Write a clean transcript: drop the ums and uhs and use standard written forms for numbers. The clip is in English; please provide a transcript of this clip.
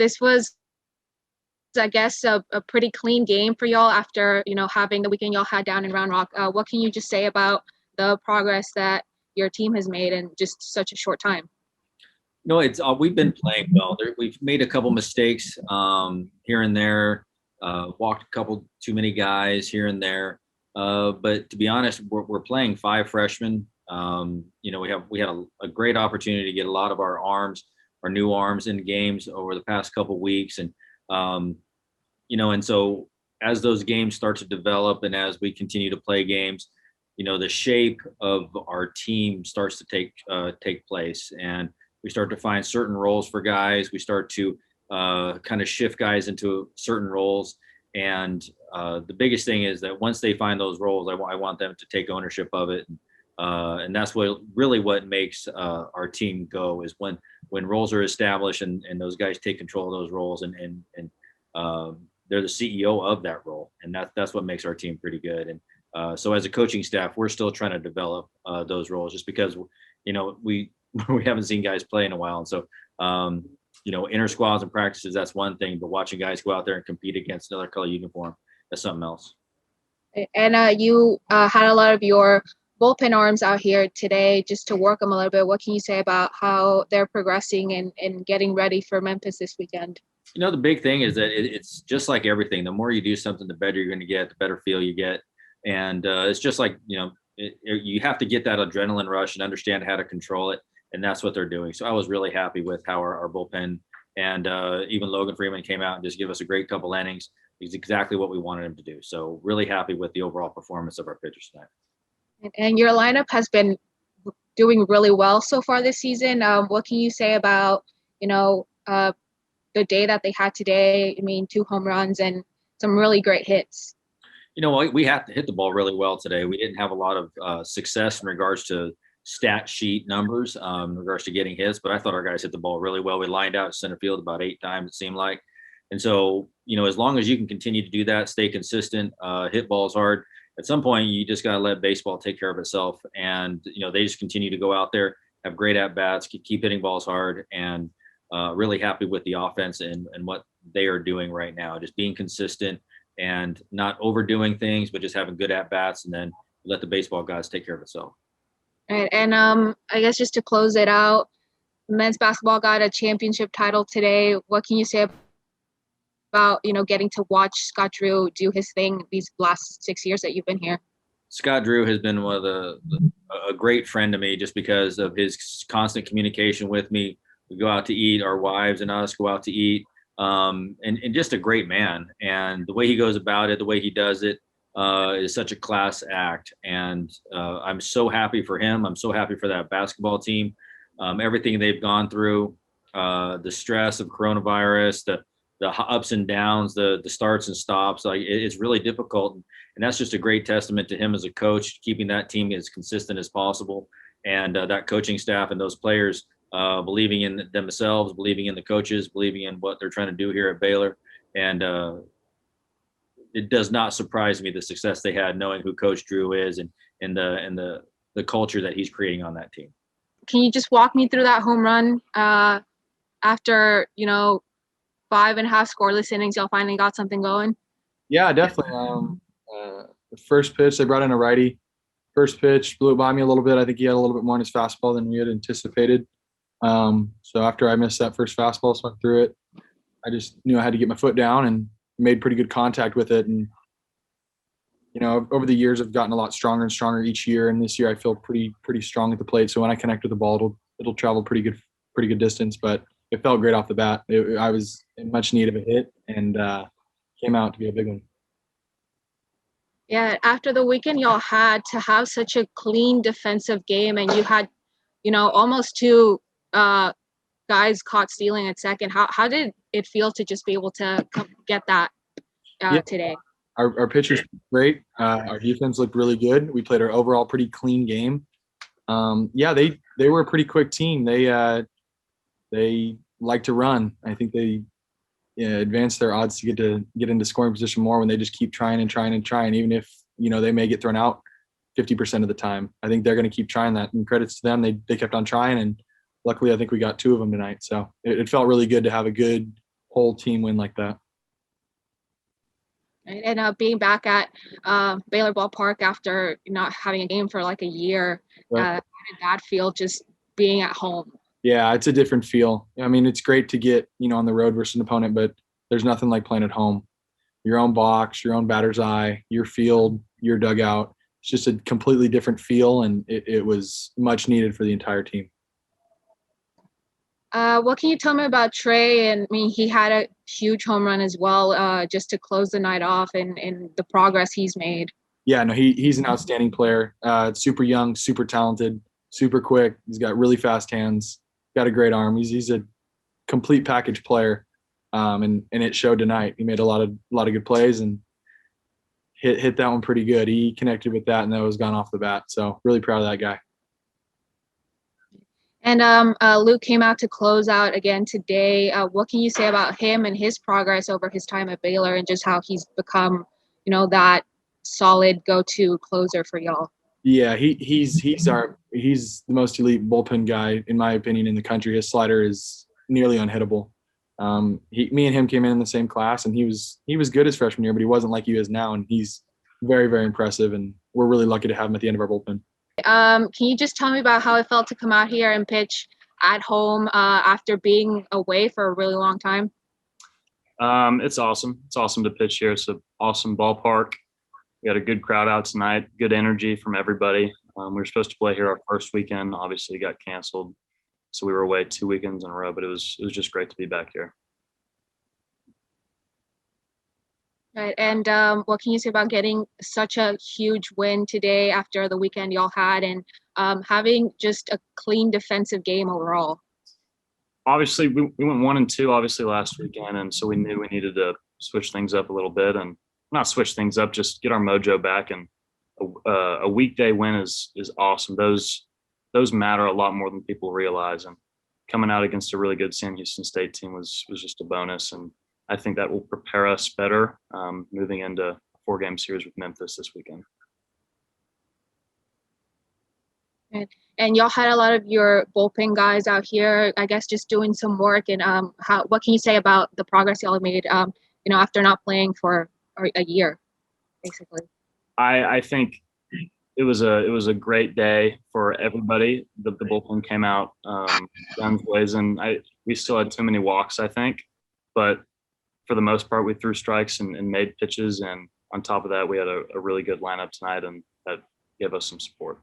this was, I guess, a pretty clean game for y'all after, having the weekend y'all had down in Round Rock. What can you just say about the progress that your team has made in just such a short time? No, it's we've been playing well. We've made a couple mistakes here and there, walked a couple too many guys here and there. But to be honest, we're playing 5 freshmen. We had a great opportunity to get a lot of our new arms in games over the past couple weeks, and and so as those games start to develop and as we continue to play games, the shape of our team starts to take place, and we start to find certain roles for guys. We start to kind of shift guys into certain roles. And the biggest thing is that once they find those roles, I want them to take ownership of it. And that's what makes our team go, is when roles are established and those guys take control of those roles, and they're the CEO of that role. And that's what makes our team pretty good. And so as a coaching staff, we're still trying to develop those roles, just because, we haven't seen guys play in a while. And so, inter squads and practices, that's one thing, but watching guys go out there and compete against another color uniform, that's something else. And you had a lot of your bullpen arms out here today just to work them a little bit. What can you say about how they're progressing and getting ready for Memphis this weekend? The big thing is that it's just like everything. The more you do something, the better you're going to get, the better feel you get. And it's just like, you have to get that adrenaline rush and understand how to control it. And that's what they're doing. So I was really happy with how our bullpen and even Logan Freeman came out and just give us a great couple innings. It's exactly what we wanted him to do. So really happy with the overall performance of our pitchers tonight. And your lineup has been doing really well so far this season. What can you say about, the day that they had today? 2 home runs and some really great hits. We have to hit the ball really well today. We didn't have a lot of success in regards to stat sheet numbers in regards to getting hits, but I thought our guys hit the ball really well. We lined out center field about 8 times, it seemed like. And so, as long as you can continue to do that, stay consistent, hit balls hard, at some point you just got to let baseball take care of itself. And, they just continue to go out there, have great at-bats, keep hitting balls hard, and really happy with the offense and what they are doing right now, just being consistent and not overdoing things, but just having good at-bats, and then let the baseball guys take care of itself. Right. And I guess just to close it out, men's basketball got a championship title today. What can you say about, getting to watch Scott Drew do his thing these last 6 years that you've been here? Scott Drew has been one of a great friend to me, just because of his constant communication with me. We go out to eat, our wives and us go out to eat, and just a great man. And the way he goes about it, the way he does it, is such a class act. And I'm so happy for him. I'm so happy for that basketball team. Everything they've gone through, the stress of coronavirus, the ups and downs, the starts and stops, like it's really difficult. And that's just a great testament to him as a coach, keeping that team as consistent as possible. And that coaching staff and those players believing in themselves, believing in the coaches, believing in what they're trying to do here at Baylor. And it does not surprise me the success they had, knowing who Coach Drew is and the culture that he's creating on that team. Can you just walk me through that home run after 5.5 scoreless innings? Y'all finally got something going. Yeah, definitely. The first pitch, they brought in a righty. First pitch blew it by me a little bit. I think he had a little bit more in his fastball than we had anticipated. So after I missed that first fastball, swung through it, I just knew I had to get my foot down and made pretty good contact with it. And, over the years, I've gotten a lot stronger and stronger each year. And this year I feel pretty strong at the plate. So when I connect with the ball, it'll travel pretty good distance, but it felt great off the bat. I was in much need of a hit, and came out to be a big one. Yeah, after the weekend, y'all had to have such a clean defensive game, and you had, almost 2 guys caught stealing at second. How did it feel to just be able to get that today? Our pitchers great. Our defense looked really good. We played our overall pretty clean game. They were a pretty quick team. They like to run. I think they advance their odds to get into scoring position more when they just keep trying, even if they may get thrown out 50% of the time. I think they're going to keep trying that, and credits to them. They kept on trying, and luckily I think we got 2 of them tonight. So it felt really good to have a good whole team win like that. Right? And being back at Baylor Ballpark after not having a game for like a year, Right. how did that feel just being at home? Yeah, it's a different feel. I mean, it's great to get, on the road versus an opponent, but there's nothing like playing at home. Your own box, your own batter's eye, your field, your dugout. It's just a completely different feel, and it was much needed for the entire team. What can you tell me about Trey? And I mean, he had a huge home run as well, just to close the night off, and the progress he's made. Yeah, no, he's an outstanding player. Super young, super talented, super quick. He's got really fast hands, got a great arm. He's a complete package player, and it showed tonight. He made a lot of good plays and hit that one pretty good. He connected with that, and that was gone off the bat. So really proud of that guy. And Luke came out to close out again today. What can you say about him and his progress over his time at Baylor, and just how he's become, that solid go-to closer for y'all? Yeah, he's the most elite bullpen guy in my opinion in the country. His slider is nearly unhittable. Me and him came in the same class, and he was good his freshman year, but he wasn't like he is now, and he's very, very impressive. And we're really lucky to have him at the end of our bullpen. Can you just tell me about how it felt to come out here and pitch at home after being away for a really long time? It's awesome. It's awesome to pitch here. It's an awesome ballpark. We had a good crowd out tonight, good energy from everybody. We were supposed to play here our first weekend. Obviously, it got canceled, so we were away 2 weekends in a row. But it was just great to be back here. Right. And what can you say about getting such a huge win today after the weekend y'all had, and having just a clean defensive game overall? Obviously, we went 1-2 obviously last weekend, and so we knew we needed to switch things up a little bit, and not switch things up, just get our mojo back. And a weekday win is awesome. Those matter a lot more than people realize. And coming out against a really good Sam Houston State team was just a bonus. And I think that will prepare us better moving into a 4-game series with Memphis this weekend. And y'all had a lot of your bullpen guys out here, I guess, just doing some work. And what can you say about the progress y'all made, after not playing for a year, basically? I think it was a great day for everybody. The bullpen came out guns blazing. We still had too many walks, I think, but for the most part, we threw strikes and made pitches. And on top of that, we had a really good lineup tonight, and that gave us some support.